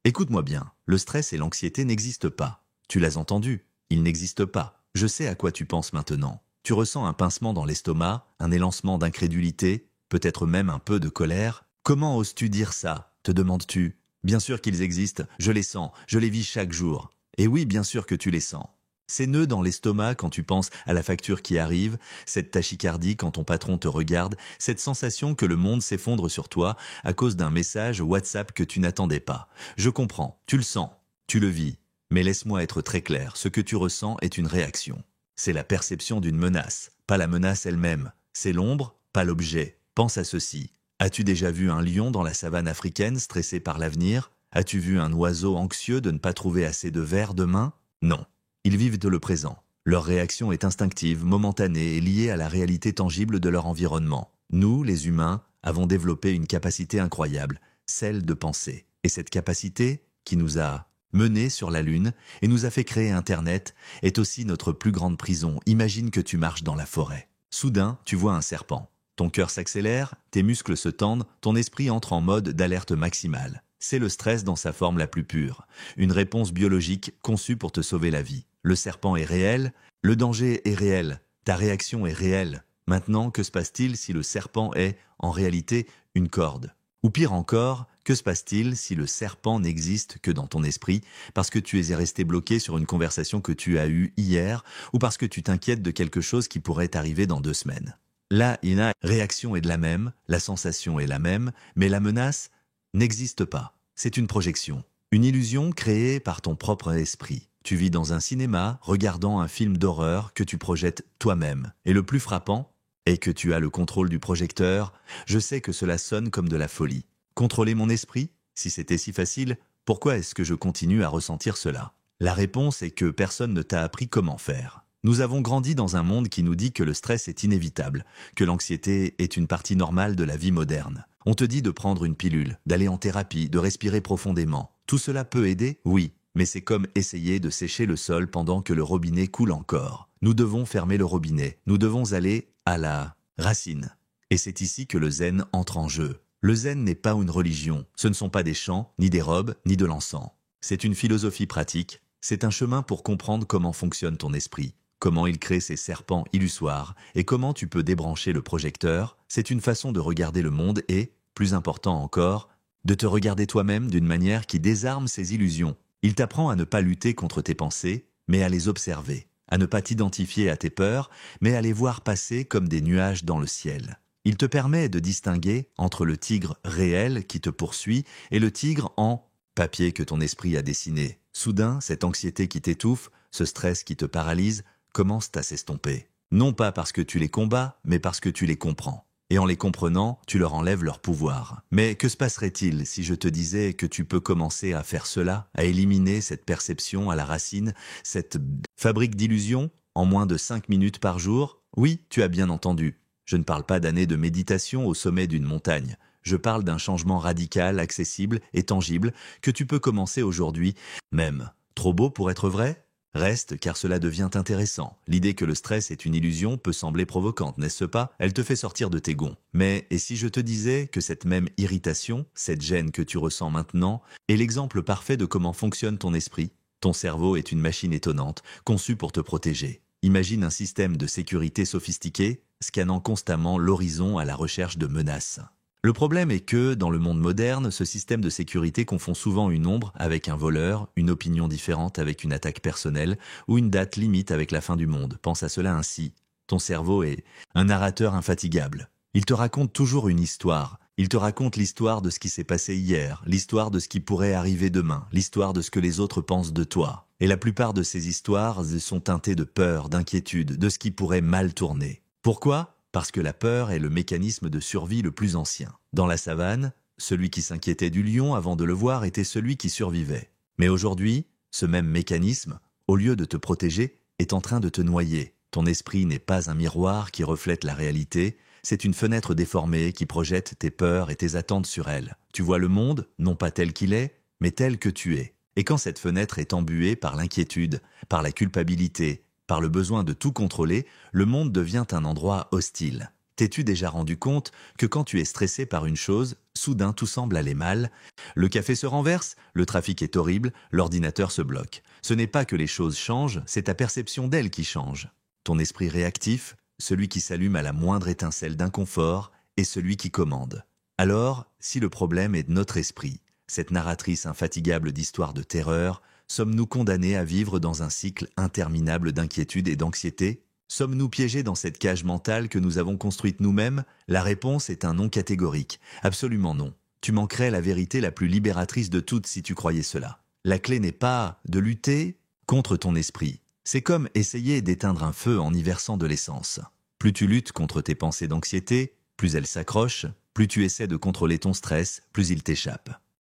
Écoute-moi bien, le stress et l'anxiété n'existent pas. Tu l'as entendu, ils n'existent pas. Je sais à quoi tu penses maintenant. Tu ressens un pincement dans l'estomac, un élancement d'incrédulité, peut-être même un peu de colère. Comment oses-tu dire ça, te demandes-tu? Bien sûr qu'ils existent, je les sens, je les vis chaque jour. Et oui, bien sûr que tu les sens. Ces nœuds dans l'estomac quand tu penses à la facture qui arrive, cette tachycardie quand ton patron te regarde, cette sensation que le monde s'effondre sur toi à cause d'un message WhatsApp que tu n'attendais pas. Je comprends, tu le sens, tu le vis. Mais laisse-moi être très clair, ce que tu ressens est une réaction. C'est la perception d'une menace, pas la menace elle-même. C'est l'ombre, pas l'objet. Pense à ceci. As-tu déjà vu un lion dans la savane africaine stressé par l'avenir? As-tu vu un oiseau anxieux de ne pas trouver assez de verre demain? Non. Ils vivent de le présent. Leur réaction est instinctive, momentanée et liée à la réalité tangible de leur environnement. Nous, les humains, avons développé une capacité incroyable, celle de penser. Et cette capacité, qui nous a menés sur la Lune et nous a fait créer Internet, est aussi notre plus grande prison. Imagine que tu marches dans la forêt. Soudain, tu vois un serpent. Ton cœur s'accélère, tes muscles se tendent, ton esprit entre en mode d'alerte maximale. C'est le stress dans sa forme la plus pure. Une réponse biologique conçue pour te sauver la vie. Le serpent est réel, le danger est réel, ta réaction est réelle. Maintenant, que se passe-t-il si le serpent est, en réalité, une corde? Ou pire encore, que se passe-t-il si le serpent n'existe que dans ton esprit, parce que tu es resté bloqué sur une conversation que tu as eue hier, ou parce que tu t'inquiètes de quelque chose qui pourrait t'arriver dans 2 semaines? Là, la réaction est de la même, la sensation est la même, mais la menace n'existe pas. C'est une projection, une illusion créée par ton propre esprit. Tu vis dans un cinéma, regardant un film d'horreur que tu projettes toi-même. Et le plus frappant est que tu as le contrôle du projecteur. Je sais que cela sonne comme de la folie. Contrôler mon esprit? Si c'était si facile, pourquoi est-ce que je continue à ressentir cela? La réponse est que personne ne t'a appris comment faire. Nous avons grandi dans un monde qui nous dit que le stress est inévitable, que l'anxiété est une partie normale de la vie moderne. On te dit de prendre une pilule, d'aller en thérapie, de respirer profondément. Tout cela peut aider? Oui. Mais c'est comme essayer de sécher le sol pendant que le robinet coule encore. Nous devons fermer le robinet. Nous devons aller à la racine. Et c'est ici que le zen entre en jeu. Le zen n'est pas une religion. Ce ne sont pas des chants, ni des robes, ni de l'encens. C'est une philosophie pratique. C'est un chemin pour comprendre comment fonctionne ton esprit, comment il crée ces serpents illusoires et comment tu peux débrancher le projecteur. C'est une façon de regarder le monde et, plus important encore, de te regarder toi-même d'une manière qui désarme ces illusions. Il t'apprend à ne pas lutter contre tes pensées, mais à les observer, à ne pas t'identifier à tes peurs, mais à les voir passer comme des nuages dans le ciel. Il te permet de distinguer entre le tigre réel qui te poursuit et le tigre en papier que ton esprit a dessiné. Soudain, cette anxiété qui t'étouffe, ce stress qui te paralyse, commence à s'estomper. Non pas parce que tu les combats, mais parce que tu les comprends. Et en les comprenant, tu leur enlèves leur pouvoir. Mais que se passerait-il si je te disais que tu peux commencer à faire cela, à éliminer cette perception à la racine, cette fabrique d'illusions, en moins de 5 minutes par jour? Oui, tu as bien entendu. Je ne parle pas d'années de méditation au sommet d'une montagne. Je parle d'un changement radical, accessible et tangible que tu peux commencer aujourd'hui, même. Trop beau pour être vrai? Reste, car cela devient intéressant. L'idée que le stress est une illusion peut sembler provocante, n'est-ce pas? Elle te fait sortir de tes gonds. Mais, et si je te disais que cette même irritation, cette gêne que tu ressens maintenant, est l'exemple parfait de comment fonctionne ton esprit? Ton cerveau est une machine étonnante, conçue pour te protéger. Imagine un système de sécurité sophistiqué, scannant constamment l'horizon à la recherche de menaces. Le problème est que, dans le monde moderne, ce système de sécurité confond souvent une ombre avec un voleur, une opinion différente avec une attaque personnelle, ou une date limite avec la fin du monde. Pense à cela ainsi. Ton cerveau est un narrateur infatigable. Il te raconte toujours une histoire. Il te raconte l'histoire de ce qui s'est passé hier, l'histoire de ce qui pourrait arriver demain, l'histoire de ce que les autres pensent de toi. Et la plupart de ces histoires sont teintées de peur, d'inquiétude, de ce qui pourrait mal tourner. Pourquoi ? Parce que la peur est le mécanisme de survie le plus ancien. Dans la savane, celui qui s'inquiétait du lion avant de le voir était celui qui survivait. Mais aujourd'hui, ce même mécanisme, au lieu de te protéger, est en train de te noyer. Ton esprit n'est pas un miroir qui reflète la réalité, c'est une fenêtre déformée qui projette tes peurs et tes attentes sur elle. Tu vois le monde, non pas tel qu'il est, mais tel que tu es. Et quand cette fenêtre est embuée par l'inquiétude, par la culpabilité, par le besoin de tout contrôler, le monde devient un endroit hostile. T'es-tu déjà rendu compte que quand tu es stressé par une chose, soudain tout semble aller mal? Le café se renverse, le trafic est horrible, l'ordinateur se bloque. Ce n'est pas que les choses changent, c'est ta perception d'elles qui change. Ton esprit réactif, celui qui s'allume à la moindre étincelle d'inconfort, est celui qui commande. Alors, si le problème est de notre esprit, cette narratrice infatigable d'histoires de terreur, sommes-nous condamnés à vivre dans un cycle interminable d'inquiétude et d'anxiété? Sommes-nous piégés dans cette cage mentale que nous avons construite nous-mêmes? La réponse est un non catégorique. Absolument non. Tu manquerais la vérité la plus libératrice de toutes si tu croyais cela. La clé n'est pas de lutter contre ton esprit. C'est comme essayer d'éteindre un feu en y versant de l'essence. Plus tu luttes contre tes pensées d'anxiété, plus elles s'accrochent, plus tu essaies de contrôler ton stress, plus il t'échappe.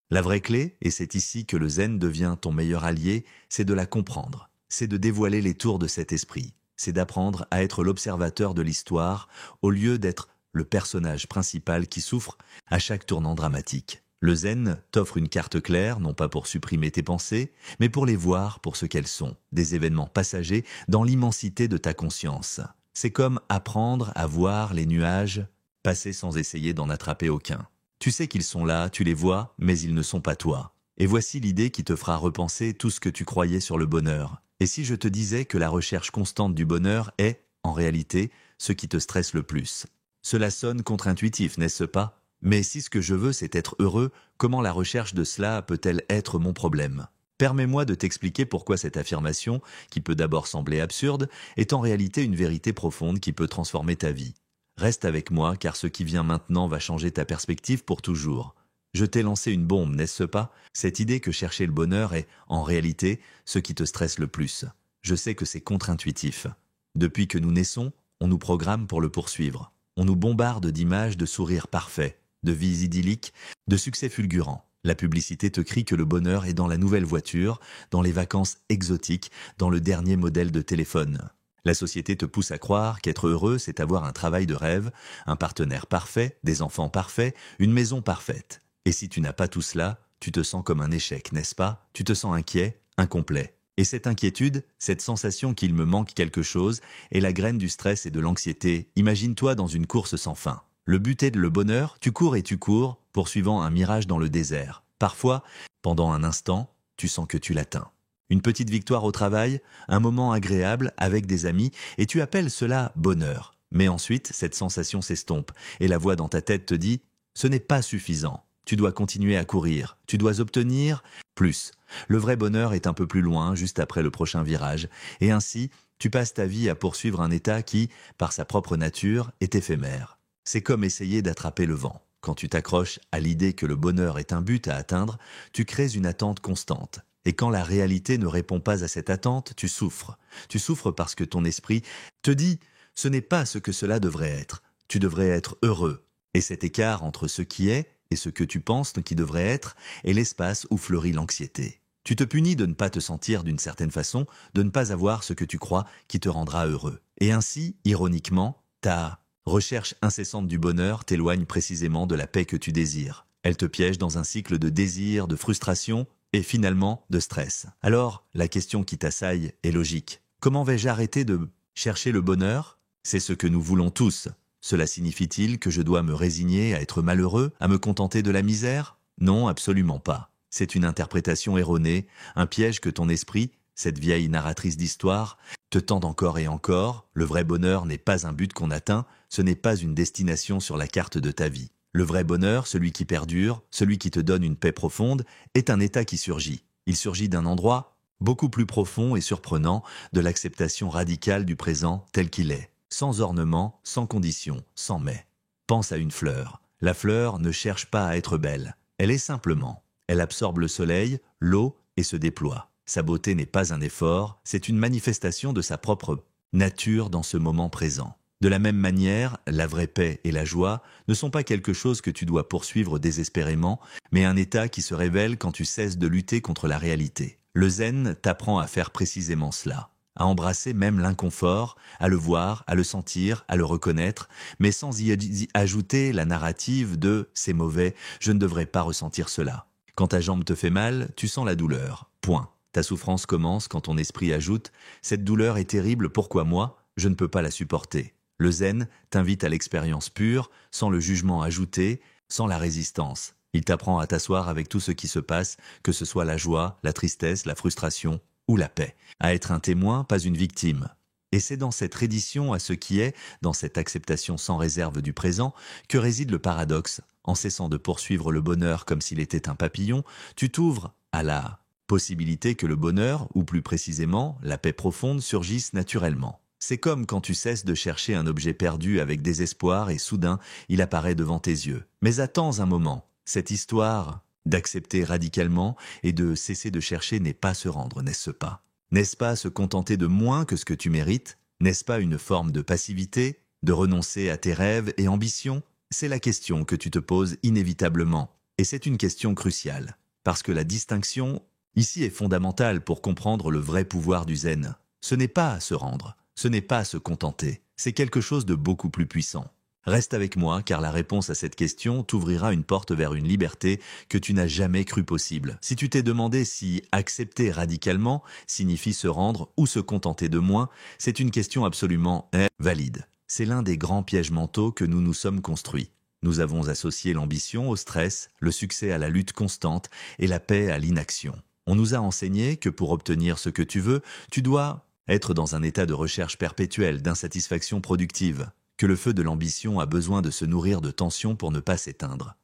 La vraie clé, et c'est ici que le zen devient ton meilleur allié, c'est de la comprendre. C'est de dévoiler les tours de cet esprit. C'est d'apprendre à être l'observateur de l'histoire au lieu d'être le personnage principal qui souffre à chaque tournant dramatique. Le zen t'offre une carte claire, non pas pour supprimer tes pensées, mais pour les voir pour ce qu'elles sont, des événements passagers dans l'immensité de ta conscience. C'est comme apprendre à voir les nuages passer sans essayer d'en attraper aucun. Tu sais qu'ils sont là, tu les vois, mais ils ne sont pas toi. Et voici l'idée qui te fera repenser tout ce que tu croyais sur le bonheur. Et si je te disais que la recherche constante du bonheur est, en réalité, ce qui te stresse le plus? Cela sonne contre-intuitif, n'est-ce pas? Mais si ce que je veux c'est être heureux, comment la recherche de cela peut-elle être mon problème? Permets-moi de t'expliquer pourquoi cette affirmation, qui peut d'abord sembler absurde, est en réalité une vérité profonde qui peut transformer ta vie. Reste avec moi car ce qui vient maintenant va changer ta perspective pour toujours. Je t'ai lancé une bombe, n'est-ce pas? Cette idée que chercher le bonheur est, en réalité, ce qui te stresse le plus. Je sais que c'est contre-intuitif. Depuis que nous naissons, on nous programme pour le poursuivre. On nous bombarde d'images de sourires parfaits, de vies idylliques, de succès fulgurants. La publicité te crie que le bonheur est dans la nouvelle voiture, dans les vacances exotiques, dans le dernier modèle de téléphone. La société te pousse à croire qu'être heureux, c'est avoir un travail de rêve, un partenaire parfait, des enfants parfaits, une maison parfaite. Et si tu n'as pas tout cela, tu te sens comme un échec, n'est-ce pas? Tu te sens inquiet, incomplet. Et cette inquiétude, cette sensation qu'il me manque quelque chose, est la graine du stress et de l'anxiété. Imagine-toi dans une course sans fin. Le but est le bonheur, tu cours et tu cours, poursuivant un mirage dans le désert. Parfois, pendant un instant, tu sens que tu l'atteins. Une petite victoire au travail, un moment agréable avec des amis, et tu appelles cela bonheur. Mais ensuite, cette sensation s'estompe, et la voix dans ta tête te dit « ce n'est pas suffisant ». Tu dois continuer à courir, tu dois obtenir plus. Le vrai bonheur est un peu plus loin, juste après le prochain virage, et ainsi, tu passes ta vie à poursuivre un état qui, par sa propre nature, est éphémère. C'est comme essayer d'attraper le vent. Quand tu t'accroches à l'idée que le bonheur est un but à atteindre, tu crées une attente constante. Et quand la réalité ne répond pas à cette attente, tu souffres. Tu souffres parce que ton esprit te dit « ce n'est pas ce que cela devrait être. Tu devrais être heureux ». Et cet écart entre ce qui est et ce que tu penses qui devrait être est l'espace où fleurit l'anxiété. Tu te punis de ne pas te sentir d'une certaine façon, de ne pas avoir ce que tu crois qui te rendra heureux. Et ainsi, ironiquement, ta recherche incessante du bonheur t'éloigne précisément de la paix que tu désires. Elle te piège dans un cycle de désir, de frustration et finalement de stress. Alors, la question qui t'assaille est logique. Comment vais-je arrêter de chercher le bonheur? C'est ce que nous voulons tous. Cela signifie-t-il que je dois me résigner à être malheureux, à me contenter de la misère? Non, absolument pas. C'est une interprétation erronée, un piège que ton esprit, cette vieille narratrice d'histoire, te tend encore et encore. Le vrai bonheur n'est pas un but qu'on atteint, ce n'est pas une destination sur la carte de ta vie. Le vrai bonheur, celui qui perdure, celui qui te donne une paix profonde, est un état qui surgit. Il surgit d'un endroit beaucoup plus profond et surprenant de l'acceptation radicale du présent tel qu'il est. Sans ornement, sans condition, sans mais. Pense à une fleur. La fleur ne cherche pas à être belle. Elle est simplement. Elle absorbe le soleil, l'eau et se déploie. Sa beauté n'est pas un effort, c'est une manifestation de sa propre nature dans ce moment présent. De la même manière, la vraie paix et la joie ne sont pas quelque chose que tu dois poursuivre désespérément, mais un état qui se révèle quand tu cesses de lutter contre la réalité. Le zen t'apprend à faire précisément cela. À embrasser même l'inconfort, à le voir, à le sentir, à le reconnaître, mais sans y ajouter la narrative de « c'est mauvais, je ne devrais pas ressentir cela ». Quand ta jambe te fait mal, tu sens la douleur. Point. Ta souffrance commence quand ton esprit ajoute « cette douleur est terrible, pourquoi moi? Je ne peux pas la supporter ». Le zen t'invite à l'expérience pure, sans le jugement ajouté, sans la résistance. Il t'apprend à t'asseoir avec tout ce qui se passe, que ce soit la joie, la tristesse, la frustration ou la paix. À être un témoin, pas une victime. Et c'est dans cette reddition à ce qui est, dans cette acceptation sans réserve du présent, que réside le paradoxe. En cessant de poursuivre le bonheur comme s'il était un papillon, tu t'ouvres à la possibilité que le bonheur, ou plus précisément, la paix profonde, surgisse naturellement. C'est comme quand tu cesses de chercher un objet perdu avec désespoir et soudain, il apparaît devant tes yeux. Mais attends un moment, cette histoire d'accepter radicalement et de cesser de chercher n'est pas se rendre, n'est-ce pas? N'est-ce pas se contenter de moins que ce que tu mérites? N'est-ce pas une forme de passivité, de renoncer à tes rêves et ambitions? C'est la question que tu te poses inévitablement. Et c'est une question cruciale, parce que la distinction ici est fondamentale pour comprendre le vrai pouvoir du zen. Ce n'est pas se rendre, ce n'est pas se contenter, c'est quelque chose de beaucoup plus puissant. Reste avec moi car la réponse à cette question t'ouvrira une porte vers une liberté que tu n'as jamais cru possible. Si tu t'es demandé si accepter radicalement signifie se rendre ou se contenter de moins, c'est une question absolument valide. C'est l'un des grands pièges mentaux que nous nous sommes construits. Nous avons associé l'ambition au stress, le succès à la lutte constante et la paix à l'inaction. On nous a enseigné que pour obtenir ce que tu veux, tu dois être dans un état de recherche perpétuelle, d'insatisfaction productive, que le feu de l'ambition a besoin de se nourrir de tension pour ne pas s'éteindre.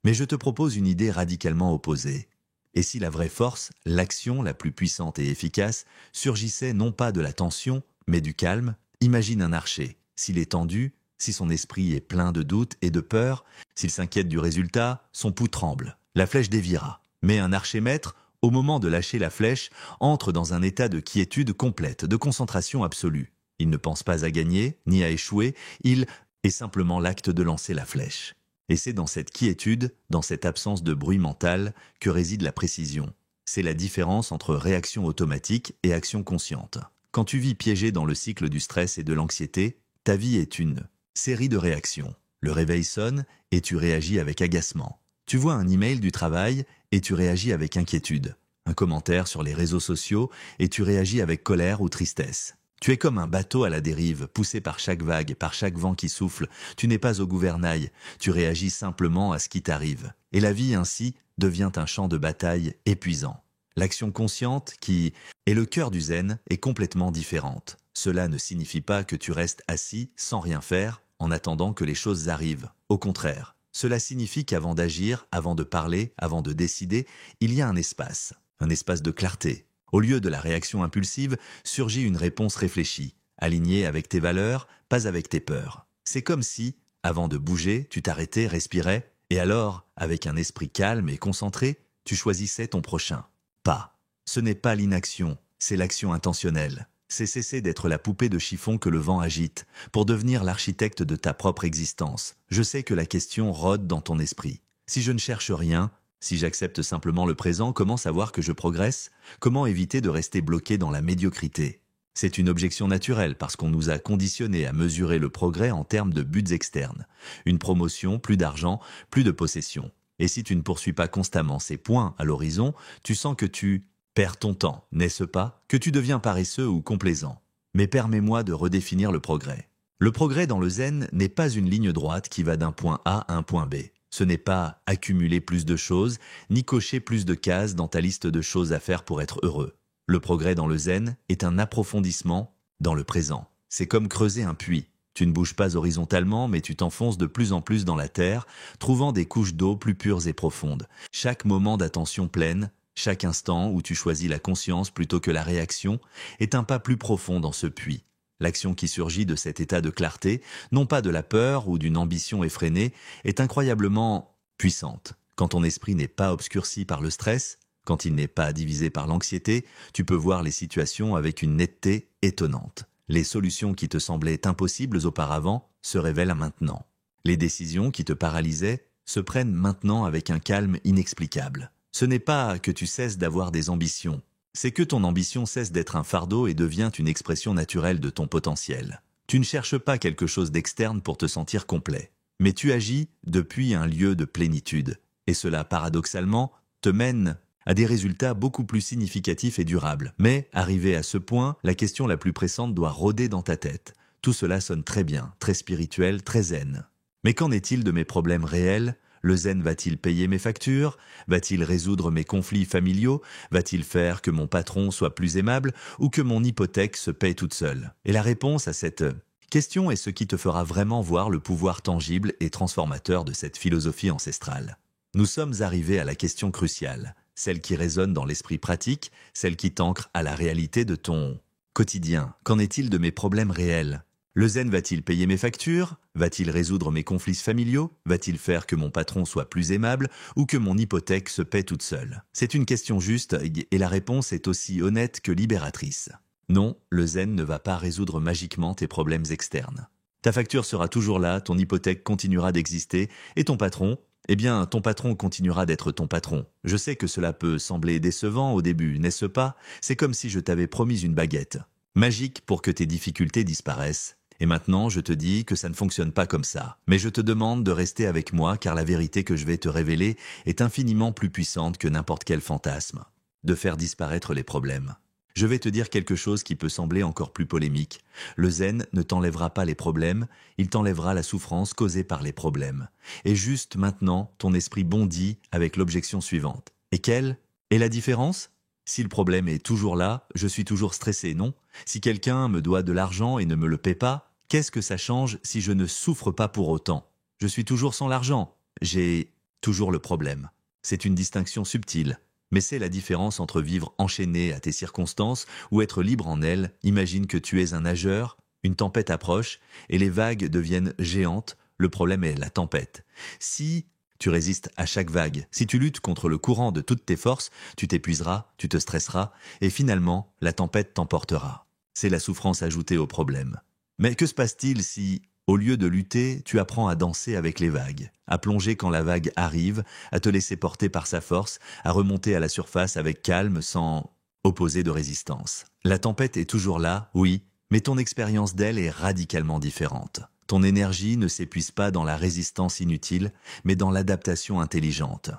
Mais je te propose une idée radicalement opposée. Et si la vraie force, l'action la plus puissante et efficace, surgissait non pas de la tension, mais du calme, imagine un archer. S'il est tendu, si son esprit est plein de doutes et de peur, s'il s'inquiète du résultat, son pouls tremble. La flèche déviera. Mais un archer-maître, au moment de lâcher la flèche, entre dans un état de quiétude complète, de concentration absolue. Il ne pense pas à gagner, ni à échouer, il est simplement l'acte de lancer la flèche. Et c'est dans cette quiétude, dans cette absence de bruit mental, que réside la précision. C'est la différence entre réaction automatique et action consciente. Quand tu vis piégé dans le cycle du stress et de l'anxiété, ta vie est une série de réactions. Le réveil sonne et tu réagis avec agacement. Tu vois un email du travail et tu réagis avec inquiétude. Un commentaire sur les réseaux sociaux et tu réagis avec colère ou tristesse. Tu es comme un bateau à la dérive, poussé par chaque vague, par chaque vent qui souffle. Tu n'es pas au gouvernail, tu réagis simplement à ce qui t'arrive. Et la vie ainsi devient un champ de bataille épuisant. L'action consciente, qui est le cœur du zen, est complètement différente. Cela ne signifie pas que tu restes assis sans rien faire en attendant que les choses arrivent. Au contraire, cela signifie qu'avant d'agir, avant de parler, avant de décider, il y a un espace de clarté. Au lieu de la réaction impulsive, surgit une réponse réfléchie, alignée avec tes valeurs, pas avec tes peurs. C'est comme si, avant de bouger, tu t'arrêtais, respirais, et alors, avec un esprit calme et concentré, tu choisissais ton prochain pas. Ce n'est pas l'inaction, c'est l'action intentionnelle. C'est cesser d'être la poupée de chiffon que le vent agite, pour devenir l'architecte de ta propre existence. Je sais que la question rôde dans ton esprit. Si je ne cherche rien, si j'accepte simplement le présent, comment savoir que je progresse? Comment éviter de rester bloqué dans la médiocrité? C'est une objection naturelle parce qu'on nous a conditionnés à mesurer le progrès en termes de buts externes. Une promotion, plus d'argent, plus de possessions. Et si tu ne poursuis pas constamment ces points à l'horizon, tu sens que tu perds ton temps, n'est-ce pas? Que tu deviens paresseux ou complaisant. Mais permets-moi de redéfinir le progrès. Le progrès dans le zen n'est pas une ligne droite qui va d'un point A à un point B. Ce n'est pas accumuler plus de choses, ni cocher plus de cases dans ta liste de choses à faire pour être heureux. Le progrès dans le zen est un approfondissement dans le présent. C'est comme creuser un puits. Tu ne bouges pas horizontalement, mais tu t'enfonces de plus en plus dans la terre, trouvant des couches d'eau plus pures et profondes. Chaque moment d'attention pleine, chaque instant où tu choisis la conscience plutôt que la réaction, est un pas plus profond dans ce puits. L'action qui surgit de cet état de clarté, non pas de la peur ou d'une ambition effrénée, est incroyablement puissante. Quand ton esprit n'est pas obscurci par le stress, quand il n'est pas divisé par l'anxiété, tu peux voir les situations avec une netteté étonnante. Les solutions qui te semblaient impossibles auparavant se révèlent maintenant. Les décisions qui te paralysaient se prennent maintenant avec un calme inexplicable. Ce n'est pas que tu cesses d'avoir des ambitions. C'est que ton ambition cesse d'être un fardeau et devient une expression naturelle de ton potentiel. Tu ne cherches pas quelque chose d'externe pour te sentir complet, mais tu agis depuis un lieu de plénitude. Et cela, paradoxalement, te mène à des résultats beaucoup plus significatifs et durables. Mais, arrivé à ce point, la question la plus pressante doit rôder dans ta tête. Tout cela sonne très bien, très spirituel, très zen. Mais qu'en est-il de mes problèmes réels? Le zen va-t-il payer mes factures? Va-t-il résoudre mes conflits familiaux? Va-t-il faire que mon patron soit plus aimable ou que mon hypothèque se paye toute seule? Et la réponse à cette question est ce qui te fera vraiment voir le pouvoir tangible et transformateur de cette philosophie ancestrale. Nous sommes arrivés à la question cruciale, celle qui résonne dans l'esprit pratique, celle qui t'ancre à la réalité de ton quotidien. Qu'en est-il de mes problèmes réels? Le zen va-t-il payer mes factures? Va-t-il résoudre mes conflits familiaux? Va-t-il faire que mon patron soit plus aimable ou que mon hypothèque se paie toute seule? C'est une question juste et la réponse est aussi honnête que libératrice. Non, le zen ne va pas résoudre magiquement tes problèmes externes. Ta facture sera toujours là, ton hypothèque continuera d'exister et ton patron, eh bien, ton patron continuera d'être ton patron. Je sais que cela peut sembler décevant au début, n'est-ce pas? C'est comme si je t'avais promis une baguette magique pour que tes difficultés disparaissent. Et maintenant, je te dis que ça ne fonctionne pas comme ça. Mais je te demande de rester avec moi car la vérité que je vais te révéler est infiniment plus puissante que n'importe quel fantasme. De faire disparaître les problèmes. Je vais te dire quelque chose qui peut sembler encore plus polémique. Le zen ne t'enlèvera pas les problèmes, il t'enlèvera la souffrance causée par les problèmes. Et juste maintenant, ton esprit bondit avec l'objection suivante. Et quelle est la différence? Si le problème est toujours là, je suis toujours stressé, non? Si quelqu'un me doit de l'argent et ne me le paie pas, qu'est-ce que ça change si je ne souffre pas pour autant? Je suis toujours sans l'argent. J'ai toujours le problème. C'est une distinction subtile. Mais c'est la différence entre vivre enchaîné à tes circonstances ou être libre en elles. Imagine que tu es un nageur, une tempête approche et les vagues deviennent géantes. Le problème est la tempête. Si tu résistes à chaque vague, si tu luttes contre le courant de toutes tes forces, tu t'épuiseras, tu te stresseras et finalement, la tempête t'emportera. C'est la souffrance ajoutée au problème. Mais que se passe-t-il si, au lieu de lutter, tu apprends à danser avec les vagues, à plonger quand la vague arrive, à te laisser porter par sa force, à remonter à la surface avec calme sans opposer de résistance? La tempête est toujours là, oui, mais ton expérience d'elle est radicalement différente. Ton énergie ne s'épuise pas dans la résistance inutile, mais dans l'adaptation intelligente.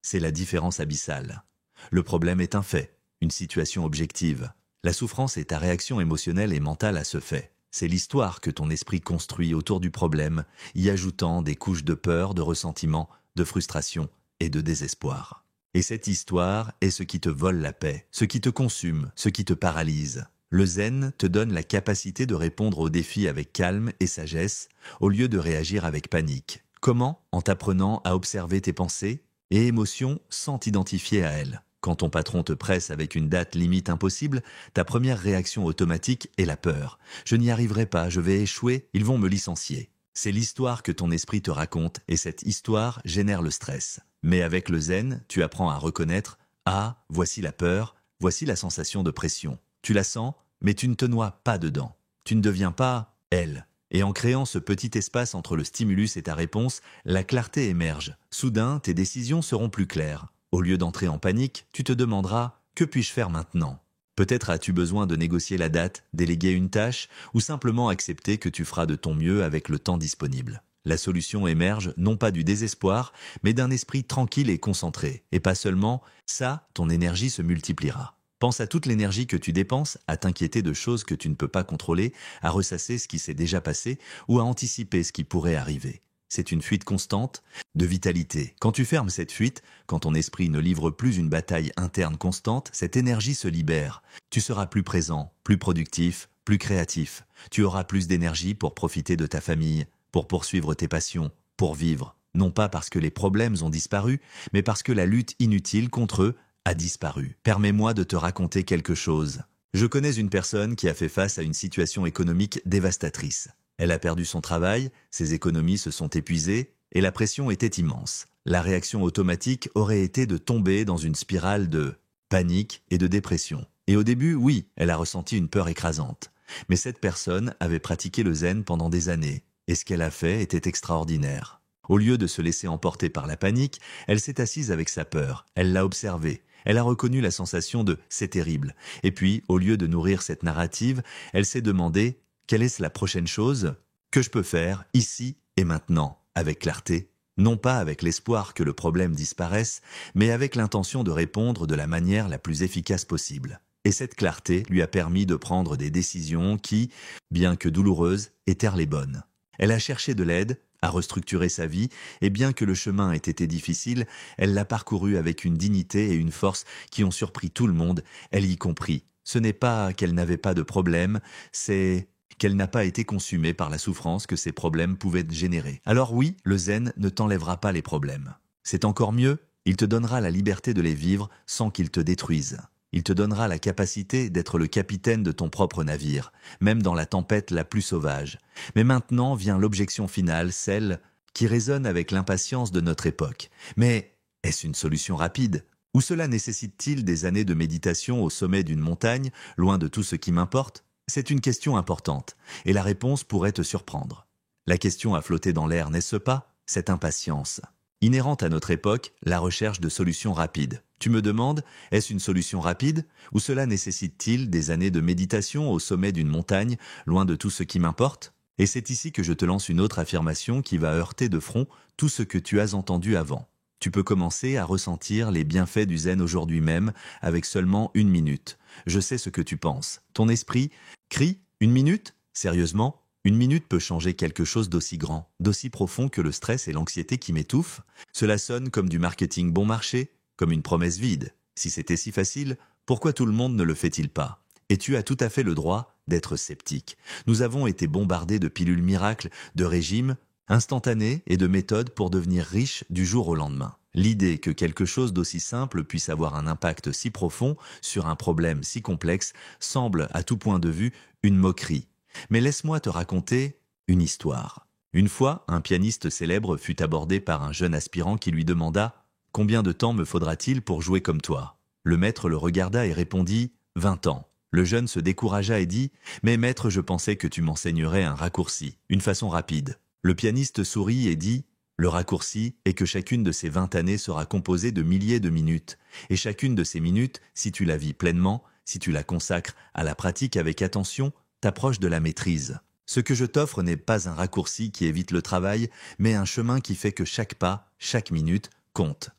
C'est la différence abyssale. Le problème est un fait, une situation objective. La souffrance est ta réaction émotionnelle et mentale à ce fait. C'est l'histoire que ton esprit construit autour du problème, y ajoutant des couches de peur, de ressentiment, de frustration et de désespoir. Et cette histoire est ce qui te vole la paix, ce qui te consume, ce qui te paralyse. Le zen te donne la capacité de répondre aux défis avec calme et sagesse, au lieu de réagir avec panique. Comment? En t'apprenant à observer tes pensées et émotions sans t'identifier à elles. Quand ton patron te presse avec une date limite impossible, ta première réaction automatique est la peur. Je n'y arriverai pas, je vais échouer, ils vont me licencier. C'est l'histoire que ton esprit te raconte et cette histoire génère le stress. Mais avec le zen, tu apprends à reconnaître « Ah, voici la peur, voici la sensation de pression ». Tu la sens, mais tu ne te noies pas dedans. Tu ne deviens pas elle. Et en créant ce petit espace entre le stimulus et ta réponse, la clarté émerge. Soudain, tes décisions seront plus claires. Au lieu d'entrer en panique, tu te demanderas « Que puis-je faire maintenant ?» Peut-être as-tu besoin de négocier la date, déléguer une tâche ou simplement accepter que tu feras de ton mieux avec le temps disponible. La solution émerge non pas du désespoir, mais d'un esprit tranquille et concentré. Et pas seulement, ça, ton énergie se multipliera. Pense à toute l'énergie que tu dépenses à t'inquiéter de choses que tu ne peux pas contrôler, à ressasser ce qui s'est déjà passé ou à anticiper ce qui pourrait arriver. C'est une fuite constante de vitalité. Quand tu fermes cette fuite, quand ton esprit ne livre plus une bataille interne constante, cette énergie se libère. Tu seras plus présent, plus productif, plus créatif. Tu auras plus d'énergie pour profiter de ta famille, pour poursuivre tes passions, pour vivre. Non pas parce que les problèmes ont disparu, mais parce que la lutte inutile contre eux a disparu. Permets-moi de te raconter quelque chose. Je connais une personne qui a fait face à une situation économique dévastatrice. Elle a perdu son travail, ses économies se sont épuisées et la pression était immense. La réaction automatique aurait été de tomber dans une spirale de panique et de dépression. Et au début, oui, elle a ressenti une peur écrasante. Mais cette personne avait pratiqué le zen pendant des années et ce qu'elle a fait était extraordinaire. Au lieu de se laisser emporter par la panique, elle s'est assise avec sa peur, elle l'a observée. Elle a reconnu la sensation de « c'est terrible ». Et puis, au lieu de nourrir cette narrative, elle s'est demandé « quelle est la prochaine chose que je peux faire ici et maintenant ?» avec clarté, non pas avec l'espoir que le problème disparaisse, mais avec l'intention de répondre de la manière la plus efficace possible. Et cette clarté lui a permis de prendre des décisions qui, bien que douloureuses, étaient les bonnes. Elle a cherché de l'aide, a restructuré sa vie, et bien que le chemin ait été difficile, elle l'a parcouru avec une dignité et une force qui ont surpris tout le monde, elle y compris. Ce n'est pas qu'elle n'avait pas de problème, c'est qu'elle n'a pas été consumée par la souffrance que ces problèmes pouvaient générer. Alors oui, le zen ne t'enlèvera pas les problèmes. C'est encore mieux, il te donnera la liberté de les vivre sans qu'ils te détruisent. Il te donnera la capacité d'être le capitaine de ton propre navire, même dans la tempête la plus sauvage. Mais maintenant vient l'objection finale, celle qui résonne avec l'impatience de notre époque. Mais est-ce une solution rapide? Ou cela nécessite-t-il des années de méditation au sommet d'une montagne, loin de tout ce qui m'importe? C'est une question importante, et la réponse pourrait te surprendre. La question a flotté dans l'air, n'est-ce pas? Cette impatience. Inhérente à notre époque, la recherche de solutions rapides. Tu me demandes, est-ce une solution rapide? Ou cela nécessite-t-il des années de méditation au sommet d'une montagne, loin de tout ce qui m'importe? Et c'est ici que je te lance une autre affirmation qui va heurter de front tout ce que tu as entendu avant. Tu peux commencer à ressentir les bienfaits du zen aujourd'hui même avec seulement 1 minute. Je sais ce que tu penses. Ton esprit crie 1 minute? Sérieusement? 1 minute peut changer quelque chose d'aussi grand, d'aussi profond que le stress et l'anxiété qui m'étouffent? Cela sonne comme du marketing bon marché, comme une promesse vide. Si c'était si facile, pourquoi tout le monde ne le fait-il pas? Et tu as tout à fait le droit d'être sceptique. Nous avons été bombardés de pilules miracles, de régimes instantanés et de méthodes pour devenir riches du jour au lendemain. L'idée que quelque chose d'aussi simple puisse avoir un impact si profond sur un problème si complexe semble, à tout point de vue, une moquerie. Mais laisse-moi te raconter une histoire. Une fois, un pianiste célèbre fut abordé par un jeune aspirant qui lui demanda « Combien de temps me faudra-t-il pour jouer comme toi ?» Le maître le regarda et répondit « 20 ans ». Le jeune se découragea et dit « Mais maître, je pensais que tu m'enseignerais un raccourci, une façon rapide. » Le pianiste sourit et dit « Le raccourci est que chacune de ces 20 années sera composée de milliers de minutes. Et chacune de ces minutes, si tu la vis pleinement, si tu la consacres à la pratique avec attention, t'approche de la maîtrise. Ce que je t'offre n'est pas un raccourci qui évite le travail, mais un chemin qui fait que chaque pas, chaque minute, compte.